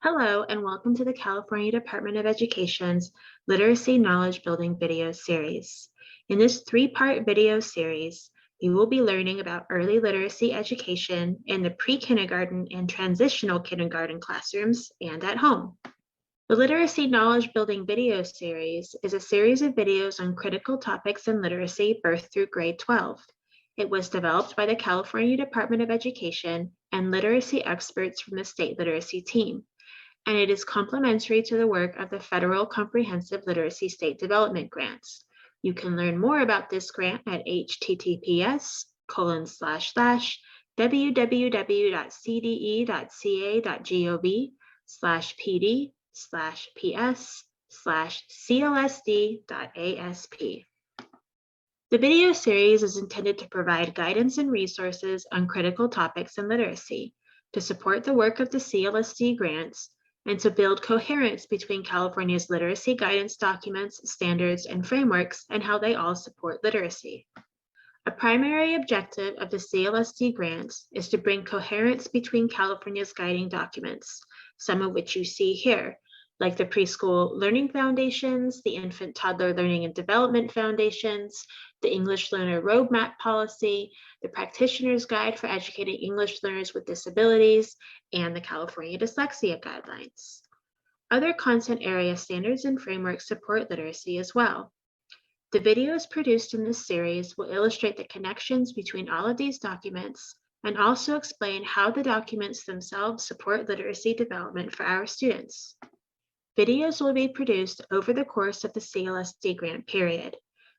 Hello, and welcome to the California Department of Education's Literacy Knowledge Building video series. In this three-part video series, you will be learning about early literacy education in the pre-kindergarten and transitional kindergarten classrooms and at home. The Literacy Knowledge Building video series is a series of videos on critical topics in literacy birth through grade 12. It was developed by the California Department of Education and literacy experts from the state literacy team, and it is complementary to the work of the Federal Comprehensive Literacy State Development Grants. You can learn more about this grant at https://www.cde.gov/ps/clsd.asp. The video series is intended to provide guidance and resources on critical topics in literacy, to support the work of the CLSD grants, and to build coherence between California's literacy guidance documents, standards, and frameworks, and how they all support literacy. A primary objective of the CLSD grants is to bring coherence between California's guiding documents, some of which you see here, like the Preschool Learning Foundations, the Infant Toddler Learning and Development Foundations, the English Learner Roadmap Policy, the Practitioner's Guide for Educating English Learners with Disabilities, and the California Dyslexia Guidelines. Other content area standards and frameworks support literacy as well. The videos produced in this series will illustrate the connections between all of these documents and also explain how the documents themselves support literacy development for our students. Videos will be produced over the course of the CLSD grant period.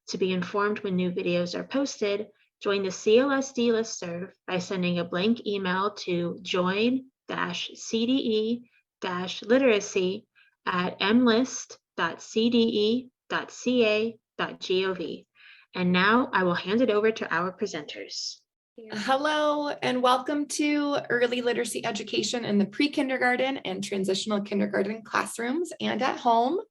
To be informed when new videos are posted, join the CLSD listserv by sending a blank email to join-cde-literacy@mlist.cde.ca.gov. And now I will hand it over to our presenters. Hello, and welcome to early literacy education in the pre-kindergarten and transitional kindergarten classrooms and at home.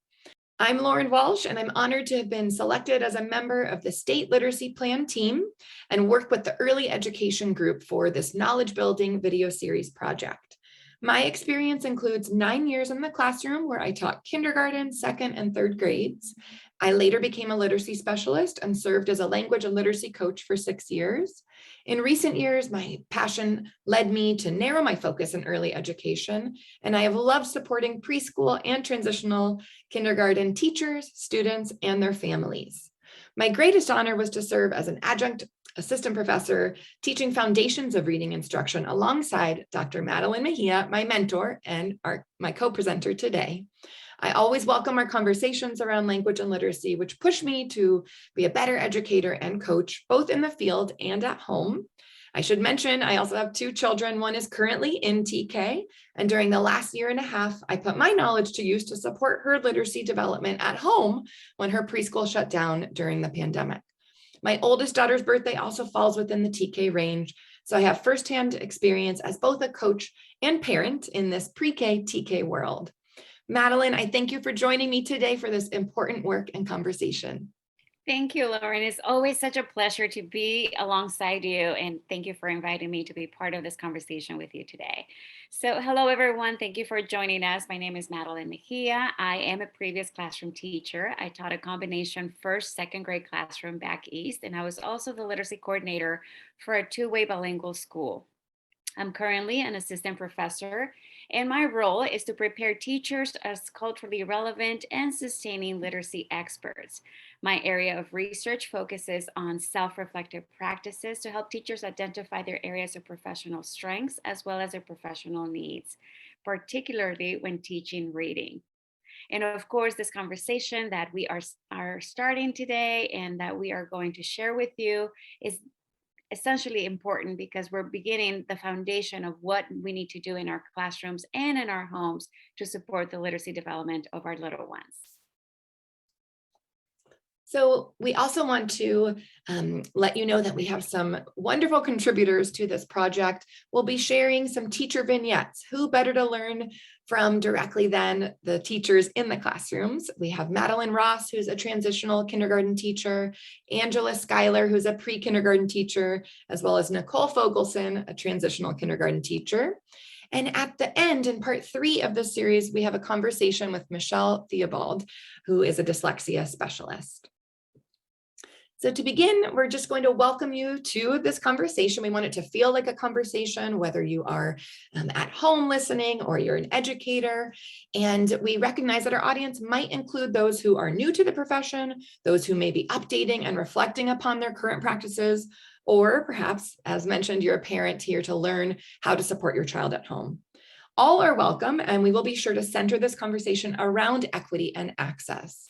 I'm Lauren Walsh, and I'm honored to have been selected as a member of the State Literacy Plan team and work with the early education group for this knowledge building video series project. My experience includes 9 years in the classroom where I taught kindergarten, second, and third grades. I later became a literacy specialist and served as a language and literacy coach for 6 years. In recent years, my passion led me to narrow my focus in early education, and I have loved supporting preschool and transitional kindergarten teachers, students, and their families. My greatest honor was to serve as an adjunct assistant professor teaching foundations of reading instruction alongside Dr. Madeline Mejia, my mentor and my co-presenter today. I always welcome our conversations around language and literacy, which push me to be a better educator and coach, both in the field and at home. I should mention, I also have 2 children. One is currently in TK, and during the last year and a half, I put my knowledge to use to support her literacy development at home when her preschool shut down during the pandemic. My oldest daughter's birthday also falls within the TK range, so I have firsthand experience as both a coach and parent in this pre-K TK world. Madeline, I thank you for joining me today for this important work and conversation. Thank you, Lauren. It's always such a pleasure to be alongside you, and thank you for inviting me to be part of this conversation with you today. So hello, everyone. Thank you for joining us. My name is Madeline Mejia. I am a previous classroom teacher. I taught a combination first, second grade classroom back east, and I was also the literacy coordinator for a 2-way bilingual school. I'm currently an assistant professor, and my role is to prepare teachers as culturally relevant and sustaining literacy experts. My area of research focuses on self-reflective practices to help teachers identify their areas of professional strengths as well as their professional needs, particularly when teaching reading. And of course, this conversation that we are starting today and that we are going to share with you is essentially important because we're beginning the foundation of what we need to do in our classrooms and in our homes to support the literacy development of our little ones. So we also want to let you know that we have some wonderful contributors to this project. We'll be sharing some teacher vignettes. Who better to learn from directly than the teachers in the classrooms? We have Madeline Ross, who's a transitional kindergarten teacher, Angela Schuyler, who's a pre-kindergarten teacher, as well as Nicole Fogelson, a transitional kindergarten teacher. And at the end, in part 3 of this series, we have a conversation with Michelle Theobald, who is a dyslexia specialist. So to begin, we're just going to welcome you to this conversation. We want it to feel like a conversation, whether you are at home listening or you're an educator. And we recognize that our audience might include those who are new to the profession, those who may be updating and reflecting upon their current practices, or perhaps, as mentioned, you're a parent here to learn how to support your child at home. All are welcome, and we will be sure to center this conversation around equity and access.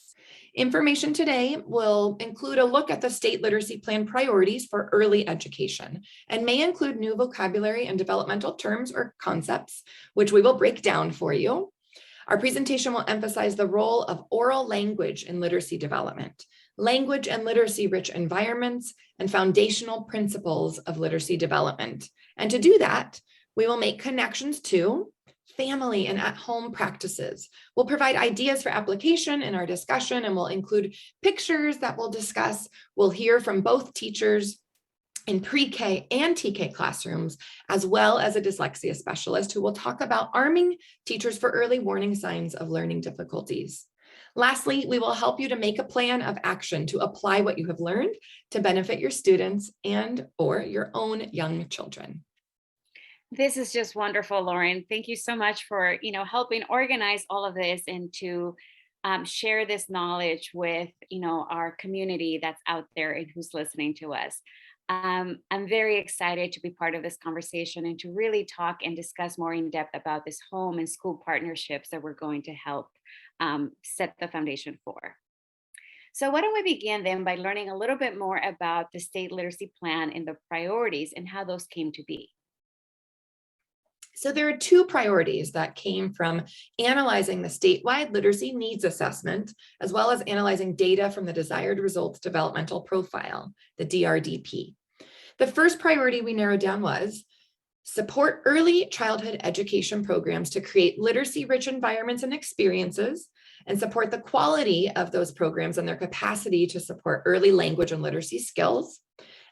Information today will include a look at the state literacy plan priorities for early education and may include new vocabulary and developmental terms or concepts, which we will break down for you. Our presentation will emphasize the role of oral language in literacy development, language and literacy-rich environments, and foundational principles of literacy development. And to do that, we will make connections to family and at-home practices. We'll provide ideas for application in our discussion, and we'll include pictures that we'll discuss. We'll hear from both teachers in pre-K and TK classrooms, as well as a dyslexia specialist who will talk about arming teachers for early warning signs of learning difficulties. Lastly, we will help you to make a plan of action to apply what you have learned to benefit your students and/or your own young children. This is just wonderful, Lauren. Thank you so much for, helping organize all of this and to share this knowledge with, our community that's out there and who's listening to us. I'm very excited to be part of this conversation and to really talk and discuss more in depth about this home and school partnerships that we're going to help set the foundation for. So why don't we begin then by learning a little bit more about the state literacy plan and the priorities and how those came to be. So there are 2 priorities that came from analyzing the statewide literacy needs assessment, as well as analyzing data from the desired results developmental profile, the DRDP. The first priority we narrowed down was support early childhood education programs to create literacy-rich environments and experiences, and support the quality of those programs and their capacity to support early language and literacy skills.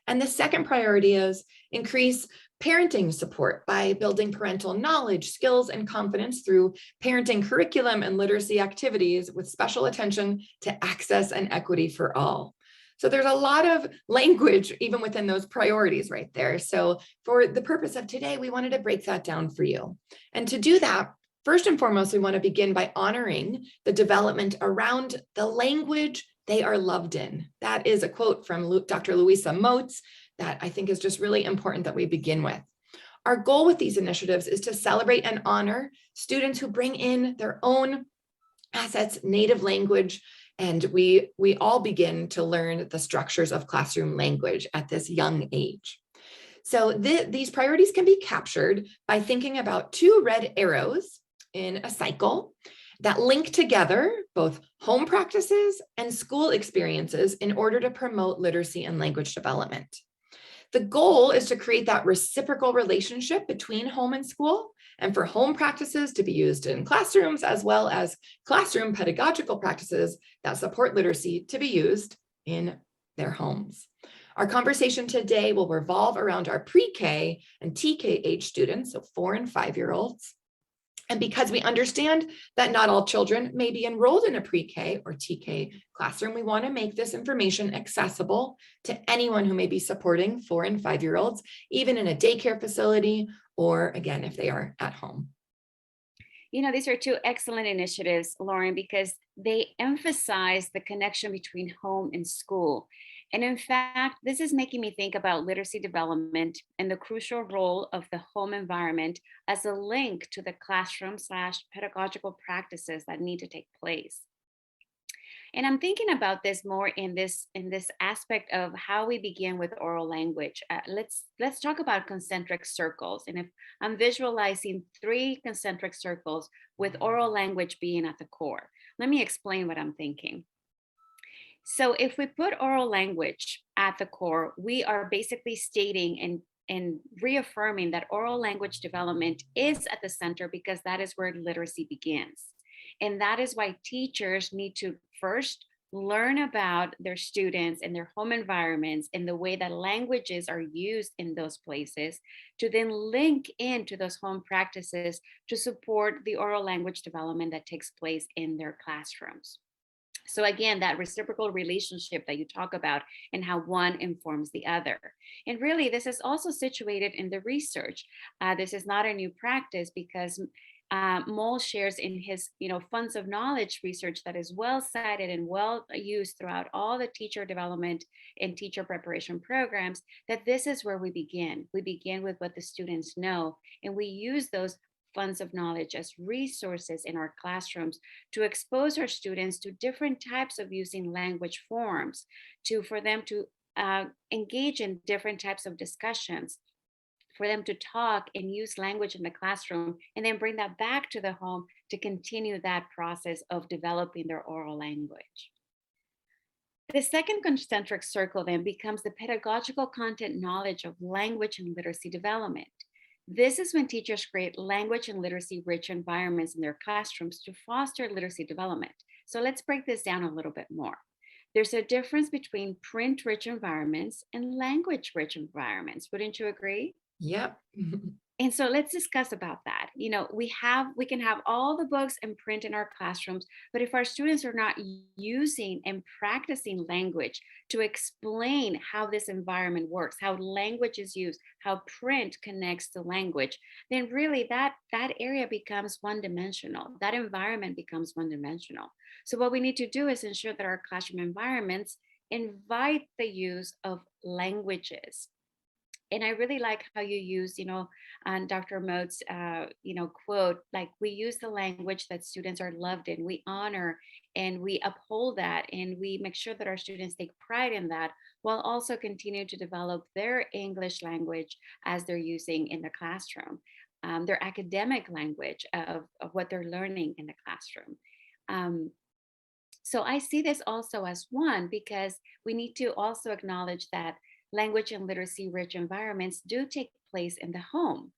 And the second priority is increase parenting support by building parental knowledge, skills, and confidence through parenting curriculum and literacy activities with special attention to access and equity for all. So there's a lot of language even within those priorities right there. So for the purpose of today, we wanted to break that down for you. And to do that, first and foremost, we want to begin by honoring the development around the language they are loved in. That is a quote from Dr. Louisa Moats that I think is just really important that we begin with. Our goal with these initiatives is to celebrate and honor students who bring in their own assets, native language, and we all begin to learn the structures of classroom language at this young age. So these priorities can be captured by thinking about 2 red arrows in a cycle that link together both home practices and school experiences in order to promote literacy and language development. The goal is to create that reciprocal relationship between home and school, and for home practices to be used in classrooms, as well as classroom pedagogical practices that support literacy to be used in their homes. Our conversation today will revolve around our pre-K and TK age students, so 4 and 5-year-olds. And because we understand that not all children may be enrolled in a pre-K or TK classroom, we want to make this information accessible to anyone who may be supporting 4 and 5-year-olds, even in a daycare facility, or again, if they are at home. These are 2 excellent initiatives, Lauren, because they emphasize the connection between home and school. And in fact, this is making me think about literacy development and the crucial role of the home environment as a link to the classroom/pedagogical practices that need to take place. And I'm thinking about this more in this aspect of how we begin with oral language. Let's talk about concentric circles. And if I'm visualizing 3 concentric circles with oral language being at the core, let me explain what I'm thinking. So if we put oral language at the core, we are basically stating and reaffirming that oral language development is at the center because that is where literacy begins. And that is why teachers need to first learn about their students and their home environments and the way that languages are used in those places, to then link into those home practices to support the oral language development that takes place in their classrooms. So again, that reciprocal relationship that you talk about and how one informs the other. And really, this is also situated in the research. This is not a new practice because Moll shares in his, funds of knowledge research that is well cited and well used throughout all the teacher development and teacher preparation programs, that this is where we begin. We begin with what the students know, and we use those funds of knowledge as resources in our classrooms to expose our students to different types of using language forms, for them to engage in different types of discussions, for them to talk and use language in the classroom, and then bring that back to the home to continue that process of developing their oral language. The second concentric circle then becomes the pedagogical content knowledge of language and literacy development. This is when teachers create language and literacy rich environments in their classrooms to foster literacy development. So let's break this down a little bit more. There's a difference between print rich environments and language rich environments. Wouldn't you agree? Yep. And so let's discuss about that. We can have all the books and print in our classrooms, but if our students are not using and practicing language to explain how this environment works, how language is used, how print connects to language, then really that area becomes one-dimensional. That environment becomes one-dimensional. So what we need to do is ensure that our classroom environments invite the use of languages. And I really like how you use, on Dr. Moat's, quote, like, we use the language that students are loved in. We honor and we uphold that, and we make sure that our students take pride in that, while also continue to develop their English language as they're using in the classroom, their academic language of what they're learning in the classroom. So I see this also as one, because we need to also acknowledge that language and literacy rich environments do take place in the home.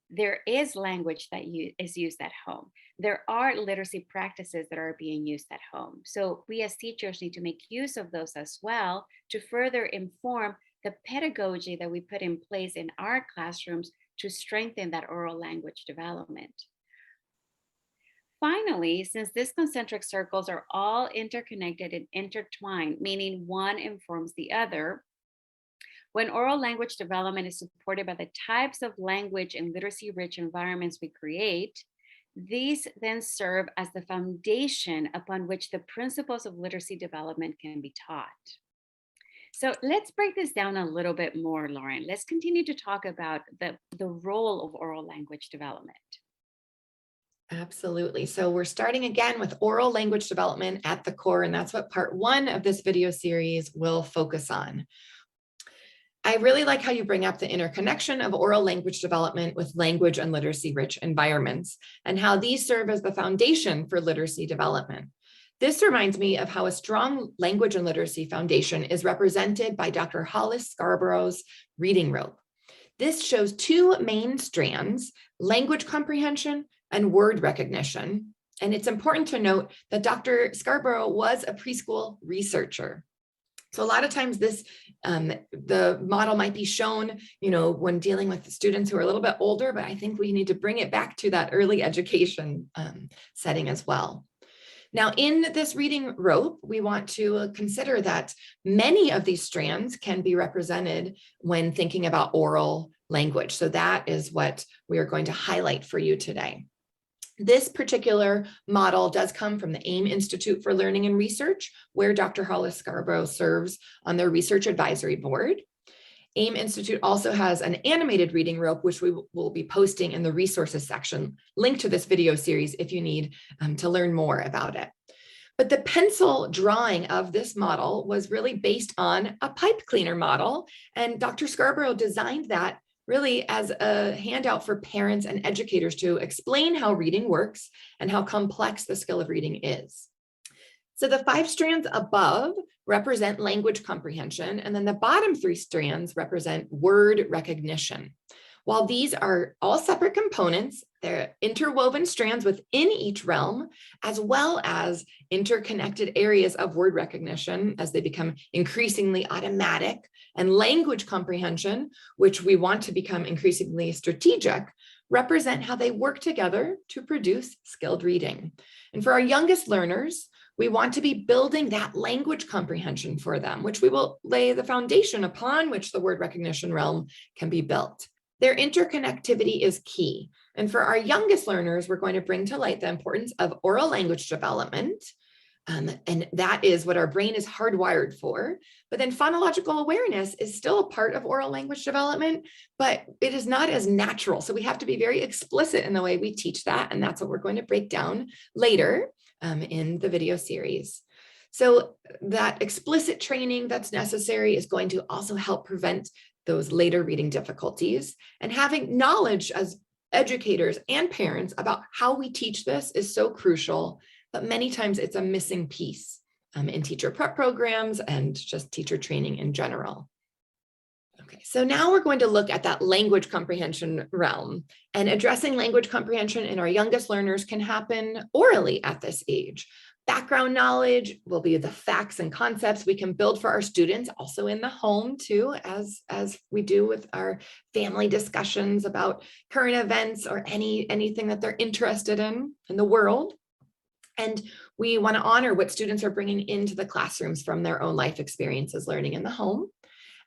There is language that is used at home. There are literacy practices that are being used at home. So we as teachers need to make use of those as well to further inform the pedagogy that we put in place in our classrooms to strengthen that oral language development. Finally, since these concentric circles are all interconnected and intertwined, meaning one informs the other, when oral language development is supported by the types of language and literacy rich environments we create, these then serve as the foundation upon which the principles of literacy development can be taught. So let's break this down a little bit more, Lauren. Let's continue to talk about the role of oral language development. Absolutely. So we're starting again with oral language development at the core, and that's what part 1 of this video series will focus on. I really like how you bring up the interconnection of oral language development with language and literacy rich environments, and how these serve as the foundation for literacy development. This reminds me of how a strong language and literacy foundation is represented by Dr. Hollis Scarborough's reading rope. This shows 2 main strands, language comprehension and word recognition. And it's important to note that Dr. Scarborough was a preschool researcher. So a lot of times the model might be shown, when dealing with the students who are a little bit older, but I think we need to bring it back to that early education setting as well. Now, in this reading rope, we want to consider that many of these strands can be represented when thinking about oral language. So that is what we are going to highlight for you today. This particular model does come from the AIM Institute for Learning and Research, where Dr. Hollis Scarborough serves on their research advisory board. AIM Institute also has an animated reading rope, which we will be posting in the resources section, linked to this video series if you need to learn more about it. But the pencil drawing of this model was really based on a pipe cleaner model, and Dr. Scarborough designed that really as a handout for parents and educators to explain how reading works and how complex the skill of reading is. So the 5 strands above represent language comprehension, and then the bottom 3 strands represent word recognition. While these are all separate components, They're interwoven strands within each realm, as well as interconnected areas of word recognition as they become increasingly automatic, and language comprehension, which we want to become increasingly strategic, represent how they work together to produce skilled reading. And for our youngest learners, we want to be building that language comprehension for them, which we will lay the foundation upon which the word recognition realm can be built. Their interconnectivity is key. And for our youngest learners, we're going to bring to light the importance of oral language development. And that is what our brain is hardwired for. But then phonological awareness is still a part of oral language development, but it is not as natural. So we have to be very explicit in the way we teach that. And that's what we're going to break down later in the video series. So that explicit training that's necessary is going to also help prevent those later reading difficulties. And having knowledge as educators and parents about how we teach this is so crucial, but many times it's a missing piece in teacher prep programs and just teacher training in general. Okay, so now we're going to look at that language comprehension realm, and addressing language comprehension in our youngest learners can happen orally at this age. Background knowledge will be the facts and concepts we can build for our students, also in the home too, as we do with our family discussions about current events or anything that they're interested in the world. And we want to honor what students are bringing into the classrooms from their own life experiences learning in the home.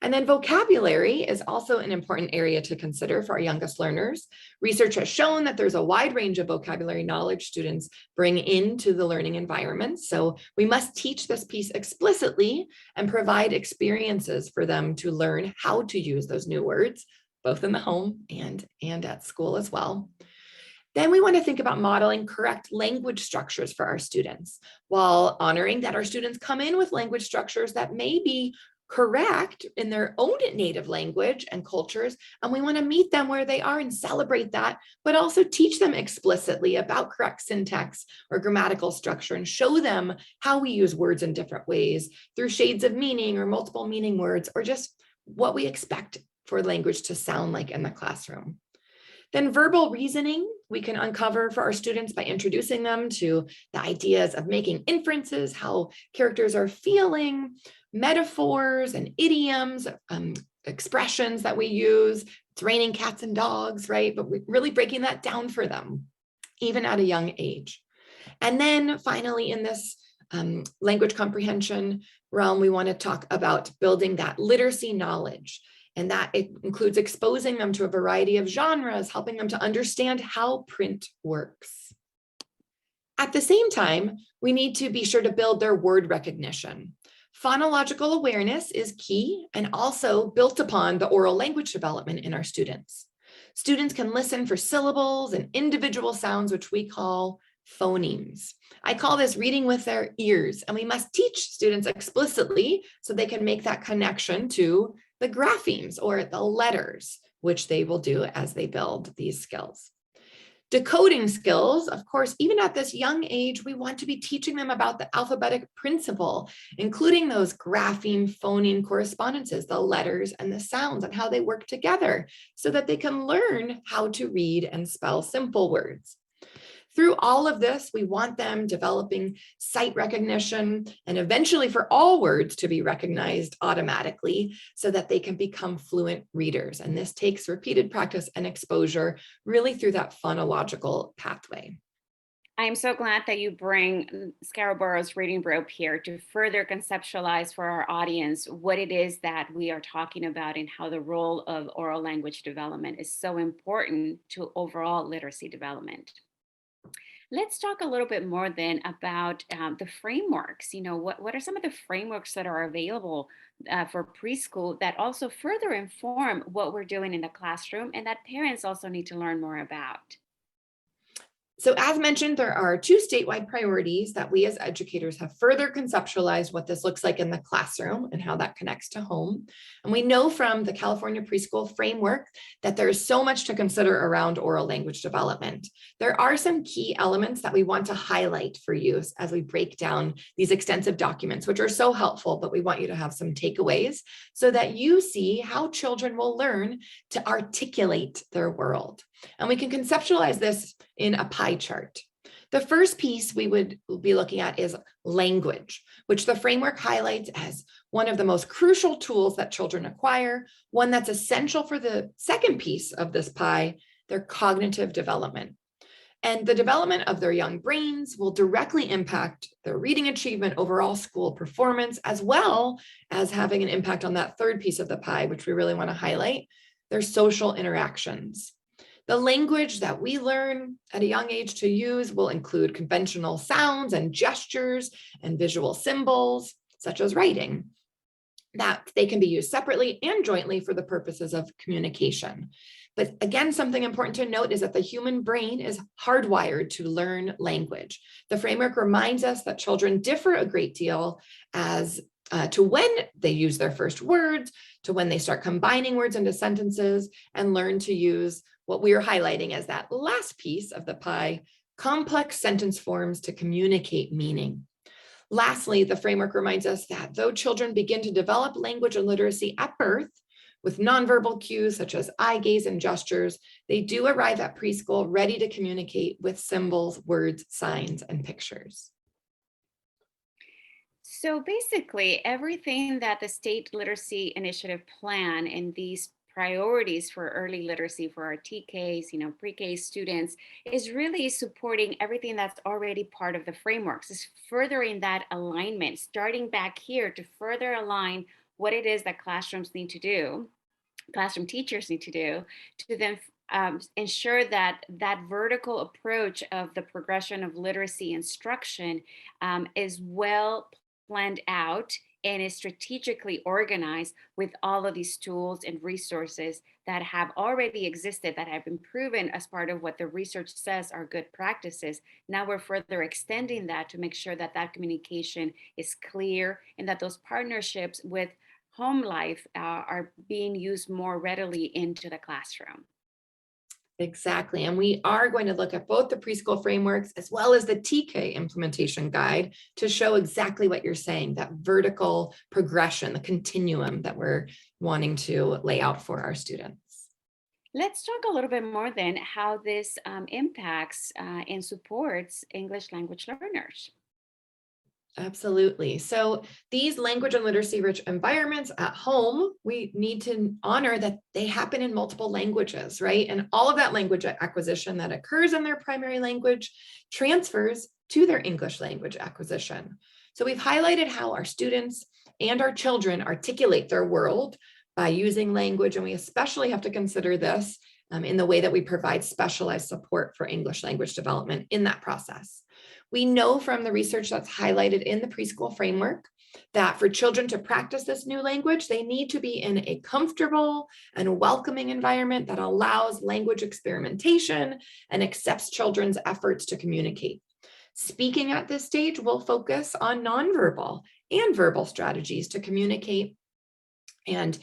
And then vocabulary is also an important area to consider for our youngest learners. Research has shown that there's a wide range of vocabulary knowledge students bring into the learning environment. So we must teach this piece explicitly and provide experiences for them to learn how to use those new words, both in the home and at school as well. Then we want to think about modeling correct language structures for our students, while honoring that our students come in with language structures that may be correct in their own native language and cultures. And we want to meet them where they are and celebrate that, but also teach them explicitly about correct syntax or grammatical structure and show them how we use words in different ways through shades of meaning or multiple meaning words, or just what we expect for language to sound like in the classroom. Then verbal reasoning we can uncover for our students by introducing them to the ideas of making inferences, how characters are feeling, metaphors and idioms, expressions that we use. It's raining cats and dogs, right? But we're really breaking that down for them, even at a young age. And then finally, in this language comprehension realm, we want to talk about building that literacy knowledge. And that it includes exposing them to a variety of genres, helping them to understand how print works. At the same time, we need to be sure to build their word recognition. Phonological awareness is key and also built upon the oral language development in our students. Students can listen for syllables and individual sounds, which we call phonemes. I call this reading with their ears, and we must teach students explicitly so they can make that connection to the graphemes or the letters, which they will do as they build these skills. Decoding skills, of course, even at this young age, we want to be teaching them about the alphabetic principle, including those grapheme, phoneme correspondences, the letters and the sounds and how they work together so that they can learn how to read and spell simple words. Through all of this, we want them developing sight recognition and eventually for all words to be recognized automatically so that they can become fluent readers. And this takes repeated practice and exposure really through that phonological pathway. I'm so glad that you bring Scarborough's reading rope here to further conceptualize for our audience what it is that we are talking about and how the role of oral language development is so important to overall literacy development. Let's talk a little bit more then about the frameworks. What are some of the frameworks that are available for preschool that also further inform what we're doing in the classroom and that parents also need to learn more about? So as mentioned, there are 2 statewide priorities that we as educators have further conceptualized what this looks like in the classroom and how that connects to home. And we know from the California preschool framework that there is so much to consider around oral language development. There are some key elements that we want to highlight for you as we break down these extensive documents, which are so helpful, but we want you to have some takeaways so that you see how children will learn to articulate their world. And we can conceptualize this in a pie chart. The first piece we would be looking at is language, which the framework highlights as one of the most crucial tools that children acquire, one that's essential for the second piece of this pie, their cognitive development. And the development of their young brains will directly impact their reading achievement, overall school performance, as well as having an impact on that third piece of the pie, which we really want to highlight, their social interactions. The language that we learn at a young age to use will include conventional sounds and gestures and visual symbols, such as writing, that they can be used separately and jointly for the purposes of communication. But again, something important to note is that the human brain is hardwired to learn language. The framework reminds us that children differ a great deal as to when they use their first words, to when they start combining words into sentences and learn to use what we are highlighting as that last piece of the pie, complex sentence forms to communicate meaning. Lastly, the framework reminds us that though children begin to develop language and literacy at birth with nonverbal cues such as eye gaze and gestures, they do arrive at preschool ready to communicate with symbols, words, signs, and pictures. So basically, everything that the State Literacy Initiative plan and these priorities for early literacy for our TKs, pre-K students, is really supporting everything that's already part of the frameworks, is furthering that alignment, starting back here to further align what it is that classroom teachers need to do to then ensure that that vertical approach of the progression of literacy instruction is well planned out and is strategically organized with all of these tools and resources that have already existed, that have been proven as part of what the research says are good practices. Now we're further extending that to make sure that that communication is clear and that those partnerships with home life are being used more readily into the classroom. Exactly. And we are going to look at both the preschool frameworks as well as the TK implementation guide to show exactly what you're saying, that vertical progression, the continuum that we're wanting to lay out for our students. Let's talk a little bit more then how this impacts and supports English language learners. Absolutely. So these language and literacy rich environments at home, we need to honor that they happen in multiple languages, right? And all of that language acquisition that occurs in their primary language transfers to their English language acquisition. So we've highlighted how our students and our children articulate their world by using language, and we especially have to consider this in the way that we provide specialized support for English language development in that process. We know from the research that's highlighted in the preschool framework that for children to practice this new language, they need to be in a comfortable and welcoming environment that allows language experimentation and accepts children's efforts to communicate. Speaking at this stage will focus on nonverbal and verbal strategies to communicate and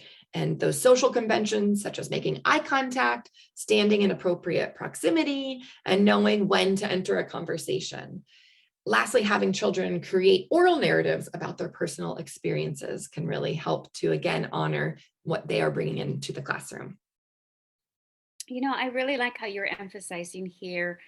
those social conventions such as making eye contact, standing in appropriate proximity, and knowing when to enter a conversation. Lastly, having children create oral narratives about their personal experiences can really help to, again, honor what they are bringing into the classroom. I really like how you're emphasizing here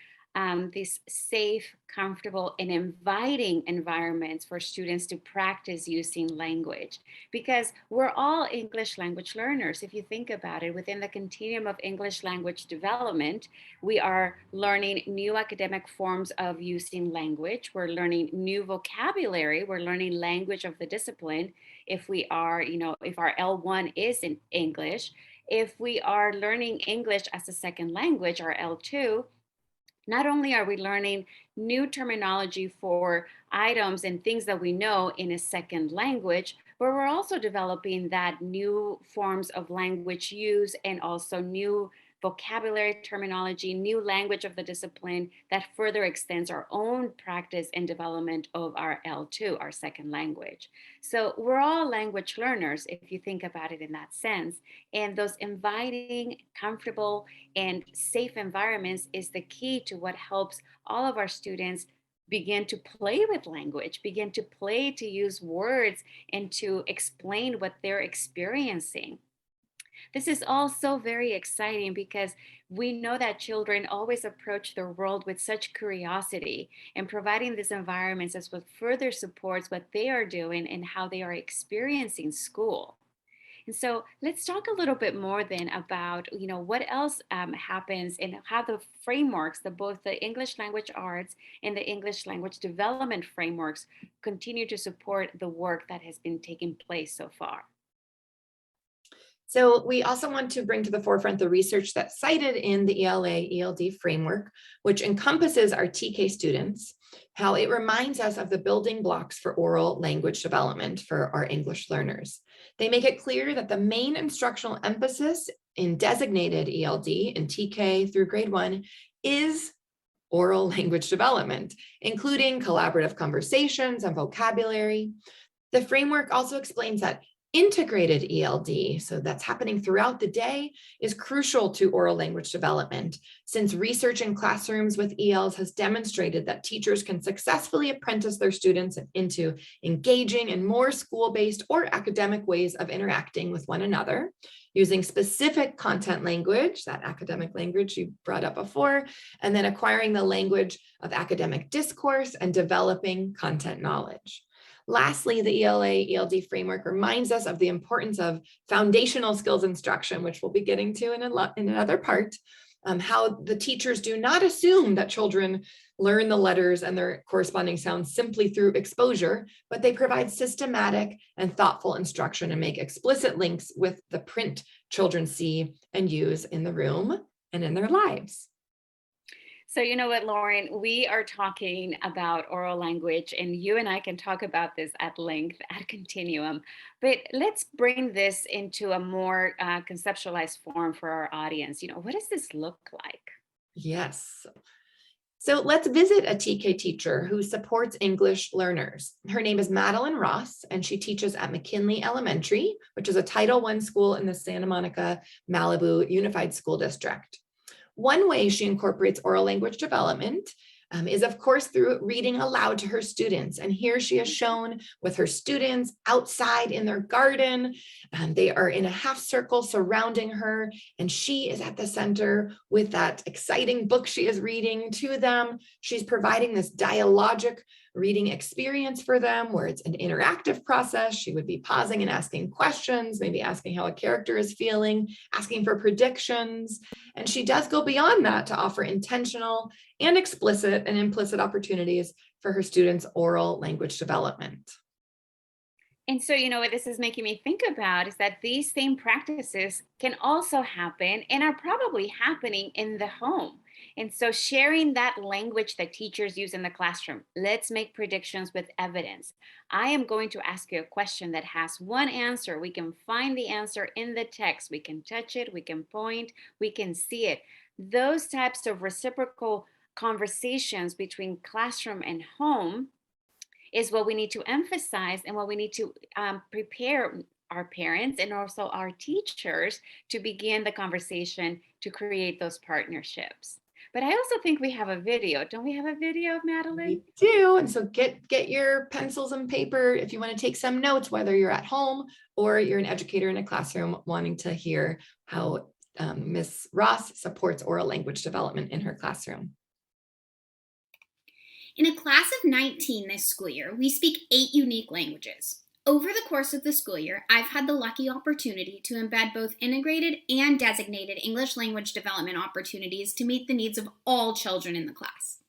these safe, comfortable, and inviting environments for students to practice using language, because we're all English language learners. If you think about it, within the continuum of English language development, we are learning new academic forms of using language. We're learning new vocabulary. We're learning language of the discipline. If we are, if our L1 is in English, if we are learning English as a second language, our L2, not only are we learning new terminology for items and things that we know in a second language, but we're also developing that new forms of language use and also new vocabulary, terminology, new language of the discipline that further extends our own practice and development of our L2, our second language. So we're all language learners, if you think about it in that sense. And those inviting, comfortable, and safe environments is the key to what helps all of our students begin to play with language, begin to play to use words and to explain what they're experiencing. This is also very exciting because we know that children always approach the world with such curiosity, and providing these environments is what further supports what they are doing and how they are experiencing school. And so let's talk a little bit more then about, what else happens and how the frameworks, both the English language arts and the English language development frameworks continue to support the work that has been taking place so far. So we also want to bring to the forefront the research that's cited in the ELA-ELD framework, which encompasses our TK students, how it reminds us of the building blocks for oral language development for our English learners. They make it clear that the main instructional emphasis in designated ELD in TK through grade 1 is oral language development, including collaborative conversations and vocabulary. The framework also explains that integrated ELD, so that's happening throughout the day, is crucial to oral language development, since research in classrooms with ELs has demonstrated that teachers can successfully apprentice their students into engaging in more school-based or academic ways of interacting with one another, using specific content language, that academic language you brought up before, and then acquiring the language of academic discourse and developing content knowledge. Lastly, the ELA-ELD framework reminds us of the importance of foundational skills instruction, which we'll be getting to in another part, how the teachers do not assume that children learn the letters and their corresponding sounds simply through exposure, but they provide systematic and thoughtful instruction and make explicit links with the print children see and use in the room and in their lives. So you know what, Lauren, we are talking about oral language, and you and I can talk about this at length at Continuum, but let's bring this into a more conceptualized form for our audience. What does this look like? Yes. So let's visit a TK teacher who supports English learners. Her name is Madeline Ross, and she teaches at McKinley Elementary, which is a Title I school in the Santa Monica, Malibu Unified School District. One way she incorporates oral language development is, of course, through reading aloud to her students. And here she is shown with her students outside in their garden. They are in a half circle surrounding her, and she is at the center with that exciting book she is reading to them. She's providing this dialogic reading experience for them where it's an interactive process. She would be pausing and asking questions, maybe asking how a character is feeling, asking for predictions. And she does go beyond that to offer intentional and explicit and implicit opportunities for her students' oral language development. And so, what this is making me think about is that these same practices can also happen and are probably happening in the home. And so sharing that language that teachers use in the classroom, let's make predictions with evidence. I am going to ask you a question that has one answer. We can find the answer in the text. We can touch it, we can point, we can see it. Those types of reciprocal conversations between classroom and home is what we need to emphasize and what we need to prepare our parents and also our teachers to begin the conversation to create those partnerships. But I also think we have a video. Don't we have a video, Madeline? We do. And so get your pencils and paper if you want to take some notes, whether you're at home or you're an educator in a classroom wanting to hear how Ms. Ross supports oral language development in her classroom. In a class of 19 this school year, we speak 8 unique languages. Over the course of the school year, I've had the lucky opportunity to embed both integrated and designated English language development opportunities to meet the needs of all children in the class.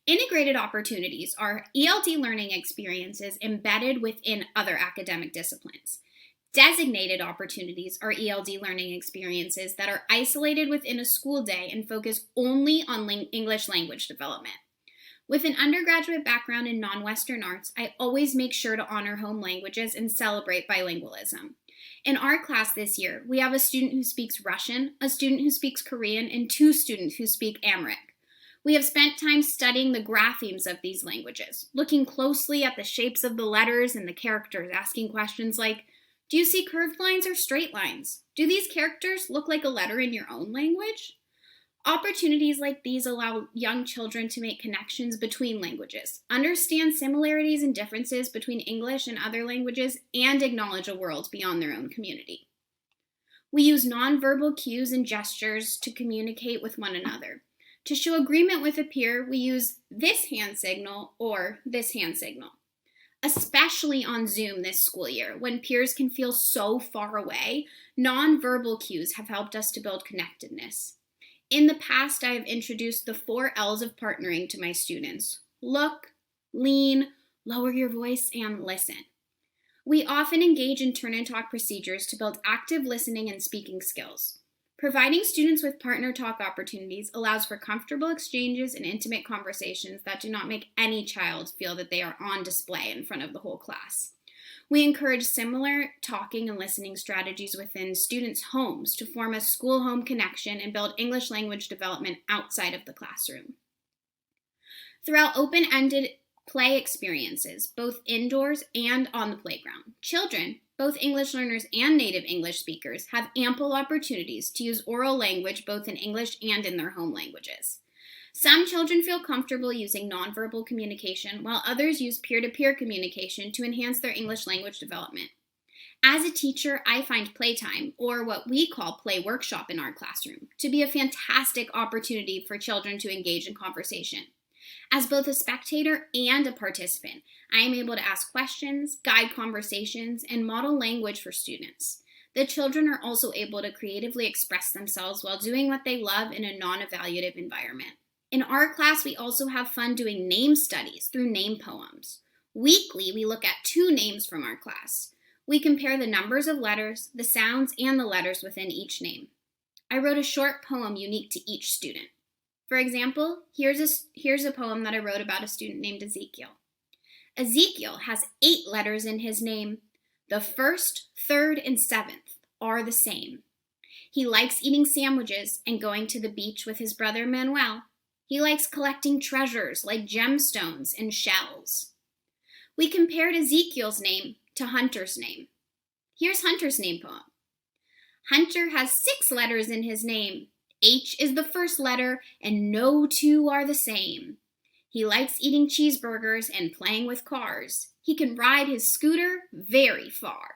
Integrated opportunities are ELD learning experiences embedded within other academic disciplines. Designated opportunities are ELD learning experiences that are isolated within a school day and focus only on English language development. With an undergraduate background in non-Western arts, I always make sure to honor home languages and celebrate bilingualism. In our class this year, we have a student who speaks Russian, a student who speaks Korean, and 2 students who speak Amharic. We have spent time studying the graphemes of these languages, looking closely at the shapes of the letters and the characters, asking questions like, do you see curved lines or straight lines? Do these characters look like a letter in your own language? Opportunities like these allow young children to make connections between languages, understand similarities and differences between English and other languages, and acknowledge a world beyond their own community. We use nonverbal cues and gestures to communicate with one another. To show agreement with a peer, we use this hand signal or this hand signal. Especially on Zoom this school year, when peers can feel so far away, nonverbal cues have helped us to build connectedness. In the past, I have introduced the 4 L's of partnering to my students: look, lean, lower your voice, and listen. We often engage in turn and talk procedures to build active listening and speaking skills. Providing students with partner talk opportunities allows for comfortable exchanges and intimate conversations that do not make any child feel that they are on display in front of the whole class. We encourage similar talking and listening strategies within students' homes to form a school-home connection and build English language development outside of the classroom. Throughout open-ended play experiences, both indoors and on the playground, children, both English learners and native English speakers, have ample opportunities to use oral language both in English and in their home languages. Some children feel comfortable using nonverbal communication, while others use peer-to-peer communication to enhance their English language development. As a teacher, I find playtime, or what we call play workshop in our classroom, to be a fantastic opportunity for children to engage in conversation. As both a spectator and a participant, I am able to ask questions, guide conversations, and model language for students. The children are also able to creatively express themselves while doing what they love in a non-evaluative environment. In our class, we also have fun doing name studies through name poems. Weekly, we look at 2 names from our class. We compare the numbers of letters, the sounds, and the letters within each name. I wrote a short poem unique to each student. For example, here's a poem that I wrote about a student named Ezekiel. Ezekiel has 8 letters in his name. The 1st, 3rd, and 7th are the same. He likes eating sandwiches and going to the beach with his brother Manuel. He likes collecting treasures like gemstones and shells. We compared Ezekiel's name to Hunter's name. Here's Hunter's name poem. Hunter has 6 letters in his name. H is the first letter, and no 2 are the same. He likes eating cheeseburgers and playing with cars. He can ride his scooter very far.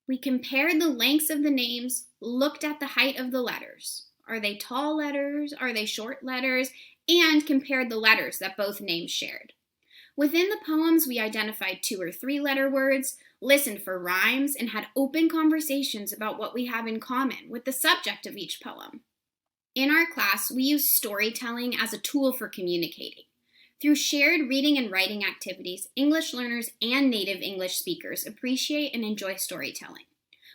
We compared the lengths of the names, looked at the height of the letters. Are they tall letters? Are they short letters? And compared the letters that both names shared. Within the poems, we identified 2 or 3 letter words, listened for rhymes, and had open conversations about what we have in common with the subject of each poem. In our class, we use storytelling as a tool for communicating. Through shared reading and writing activities, English learners and native English speakers appreciate and enjoy storytelling.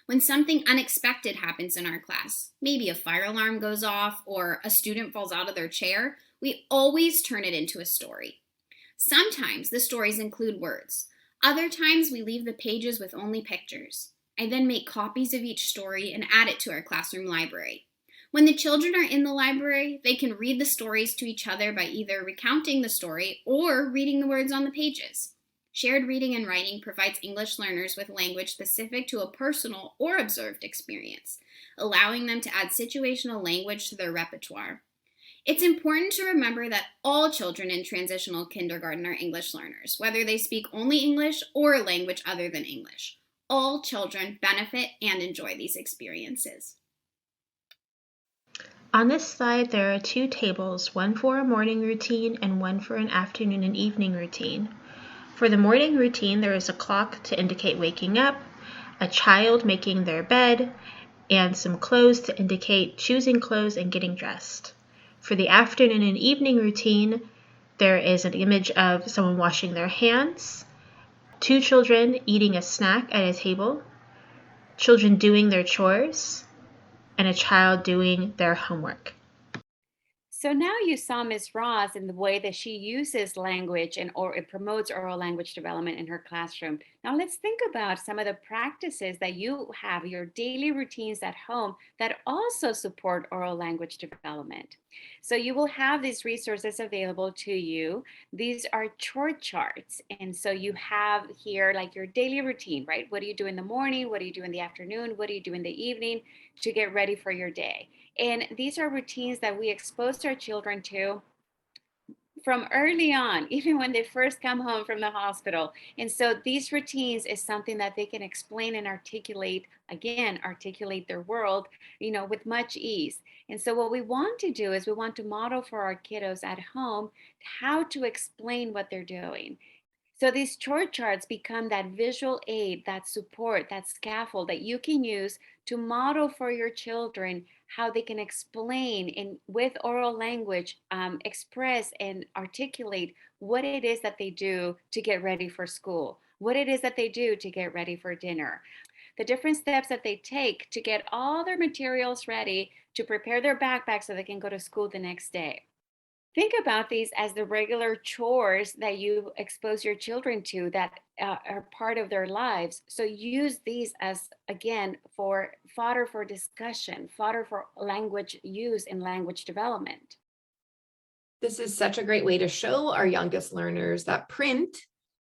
When something unexpected happens in our class, maybe a fire alarm goes off or a student falls out of their chair, we always turn it into a story. Sometimes the stories include words. Other times we leave the pages with only pictures. I then make copies of each story and add it to our classroom library. When the children are in the library, they can read the stories to each other by either recounting the story or reading the words on the pages. Shared reading and writing provides English learners with language specific to a personal or observed experience, allowing them to add situational language to their repertoire. It's important to remember that all children in transitional kindergarten are English learners, whether they speak only English or a language other than English. All children benefit and enjoy these experiences. On this slide, there are 2 tables, one for a morning routine and one for an afternoon and evening routine. For the morning routine, there is a clock to indicate waking up, a child making their bed, and some clothes to indicate choosing clothes and getting dressed. For the afternoon and evening routine, there is an image of someone washing their hands, 2 children eating a snack at a table, children doing their chores, and a child doing their homework. So now you saw Ms. Ross in the way that she uses language and or it promotes oral language development in her classroom. Now let's think about some of the practices that you have, your daily routines at home that also support oral language development. So you will have these resources available to you. These are chore charts. And so you have here like your daily routine, right? What do you do in the morning? What do you do in the afternoon? What do you do in the evening to get ready for your day? And these are routines that we expose our children to from early on, even when they first come home from the hospital. And so these routines is something that they can explain and articulate, again, articulate their world, with much ease. And so what we want to do is we want to model for our kiddos at home how to explain what they're doing. So these chore charts become that visual aid, that support, that scaffold that you can use to model for your children how they can explain in with oral language, express and articulate what it is that they do to get ready for school, what it is that they do to get ready for dinner, the different steps that they take to get all their materials ready to prepare their backpack so they can go to school the next day. Think about these as the regular chores that you expose your children to that are part of their lives. So use these as, again, for fodder for discussion, fodder for language use and language development. This is such a great way to show our youngest learners that print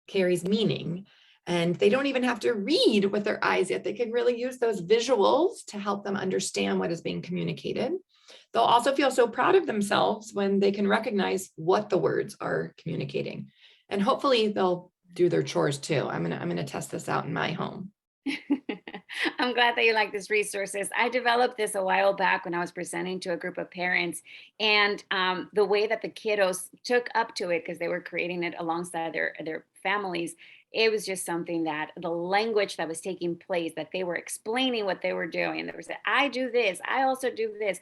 carries meaning. And they don't even have to read with their eyes yet. They can really use those visuals to help them understand what is being communicated. They'll also feel so proud of themselves when they can recognize what the words are communicating. And hopefully they'll do their chores too. I'm gonna test this out in my home. I'm glad that you like these resources. I developed this a while back when I was presenting to a group of parents, and the way that the kiddos took up to it because they were creating it alongside their families, it was just something that the language that was taking place, that they were explaining what they were doing. There was, I do this, I also do this.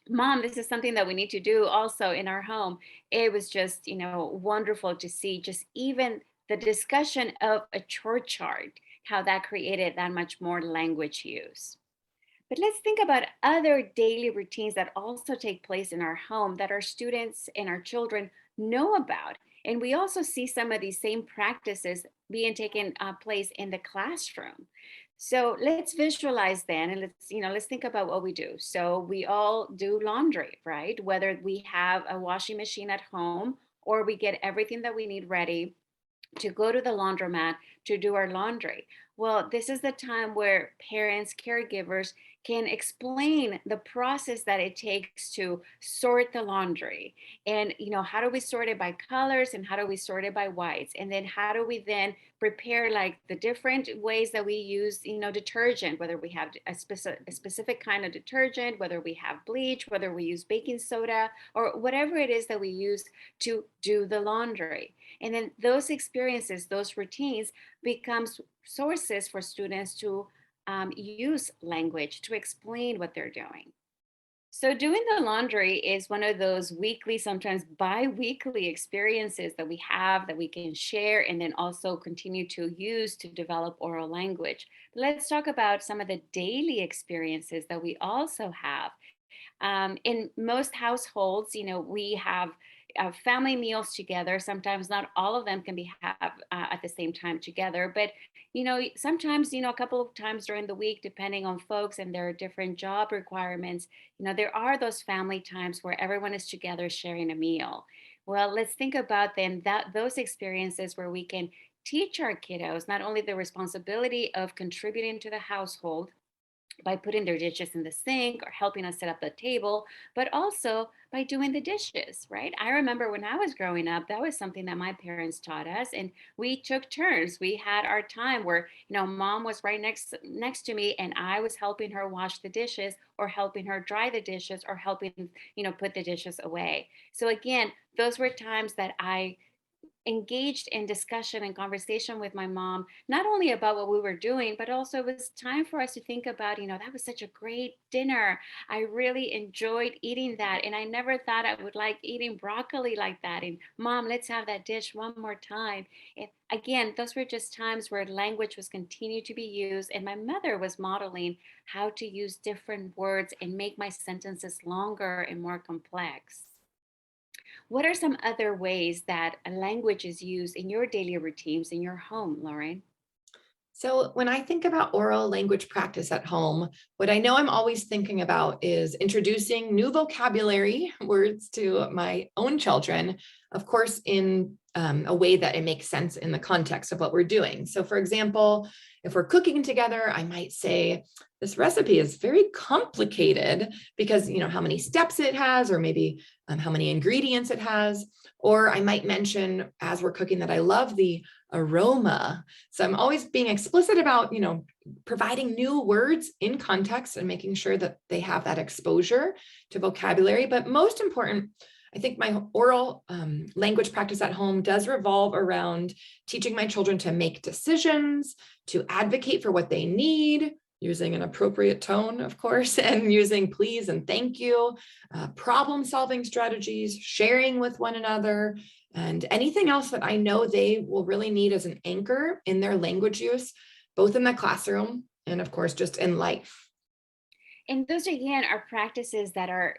Mom, this is something that we need to do also in our home. It was just, wonderful to see just even the discussion of a chore chart, how that created that much more language use. But let's think about other daily routines that also take place in our home that our students and our children know about. And we also see some of these same practices being taken place in the classroom. So let's visualize then, and let's think about what we do. So we all do laundry, right? Whether we have a washing machine at home or we get everything that we need ready to go to the laundromat to do our laundry. Well, this is the time where parents, caregivers can explain the process that it takes to sort the laundry. And, how do we sort it by colors and how do we sort it by whites? And then how do we then prepare like the different ways that we use, detergent, whether we have a specific kind of detergent, whether we have bleach, whether we use baking soda, or whatever it is that we use to do the laundry. And then those experiences, those routines becomes sources for students to use language to explain what they're doing. So doing the laundry is one of those weekly, sometimes bi-weekly experiences that we have that we can share and then also continue to use to develop oral language. Let's talk about some of the daily experiences that we also have. In most households, we have family meals together. Sometimes not all of them can be have at the same time together, but sometimes a couple of times during the week, depending on folks and their different job requirements, there are those family times where everyone is together sharing a meal. Well, let's think about then that those experiences where we can teach our kiddos not only the responsibility of contributing to the household by putting their dishes in the sink or helping us set up the table, but also by doing the dishes, right? I remember when I was growing up, that was something that my parents taught us, and we took turns. We had our time where, mom was right next to me, and I was helping her wash the dishes or helping her dry the dishes or helping, put the dishes away. So again, those were times that I engaged in discussion and conversation with my mom, not only about what we were doing, but also it was time for us to think about, that was such a great dinner. I really enjoyed eating that. And I never thought I would like eating broccoli like that. And mom, let's have that dish one more time. And again, those were just times where language was continued to be used. And my mother was modeling how to use different words and make my sentences longer and more complex. What are some other ways that a language is used in your daily routines in your home, Lauren? So when I think about oral language practice at home, what I know I'm always thinking about is introducing new vocabulary words to my own children, of course, in a way that it makes sense in the context of what we're doing. So for example, if we're cooking together, I might say, this recipe is very complicated because, how many steps it has, or maybe how many ingredients it has. Or I might mention as we're cooking that I love the aroma. So I'm always being explicit about, providing new words in context and making sure that they have that exposure to vocabulary. But most important, I think my oral language practice at home does revolve around teaching my children to make decisions, to advocate for what they need, using an appropriate tone, of course, and using please and thank you, problem-solving strategies, sharing with one another, and anything else that I know they will really need as an anchor in their language use, both in the classroom and, of course, just in life. And those, again, are practices that are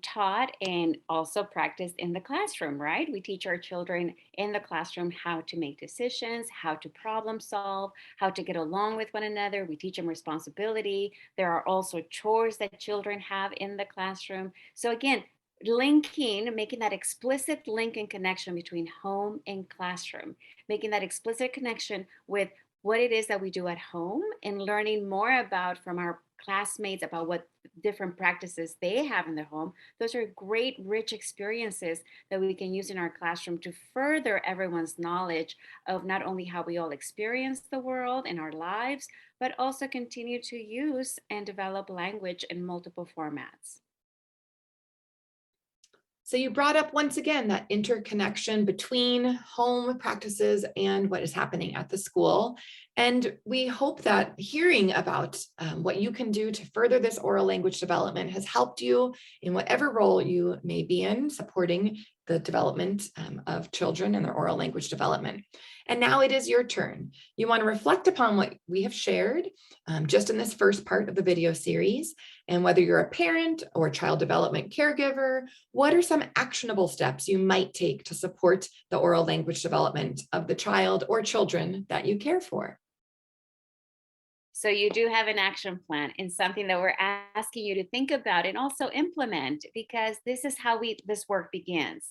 taught and also practiced in the classroom, right? We teach our children in the classroom how to make decisions, how to problem solve, how to get along with one another. We teach them responsibility. There are also chores that children have in the classroom. So again, making that explicit link and connection between home and classroom, making that explicit connection with what it is that we do at home and learning more about from our classmates about what different practices they have in their home. Those are great, rich experiences that we can use in our classroom to further everyone's knowledge of not only how we all experience the world in our lives, but also continue to use and develop language in multiple formats. So you brought up once again that interconnection between home practices and what is happening at the school. And we hope that hearing about what you can do to further this oral language development has helped you in whatever role you may be in, supporting the development of children and their oral language development. And now it is your turn. You want to reflect upon what we have shared just in this first part of the video series. And whether you're a parent or child development caregiver, what are some actionable steps you might take to support the oral language development of the child or children that you care for? So you do have an action plan and something that we're asking you to think about and also implement, because this is how this work begins.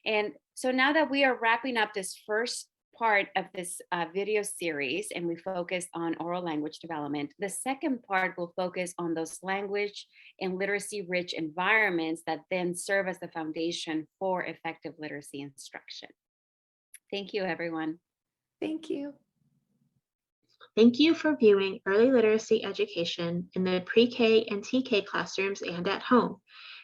And so now that we are wrapping up this first part of this video series and we focus on oral language development, the second part will focus on those language and literacy rich environments that then serve as the foundation for effective literacy instruction. Thank you, everyone. Thank you. Thank you for viewing early literacy education in the pre-K and TK classrooms and at home.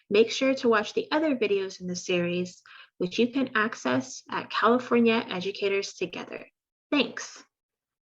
Make sure to watch the other videos in the series, which you can access at California Educators Together. Thanks.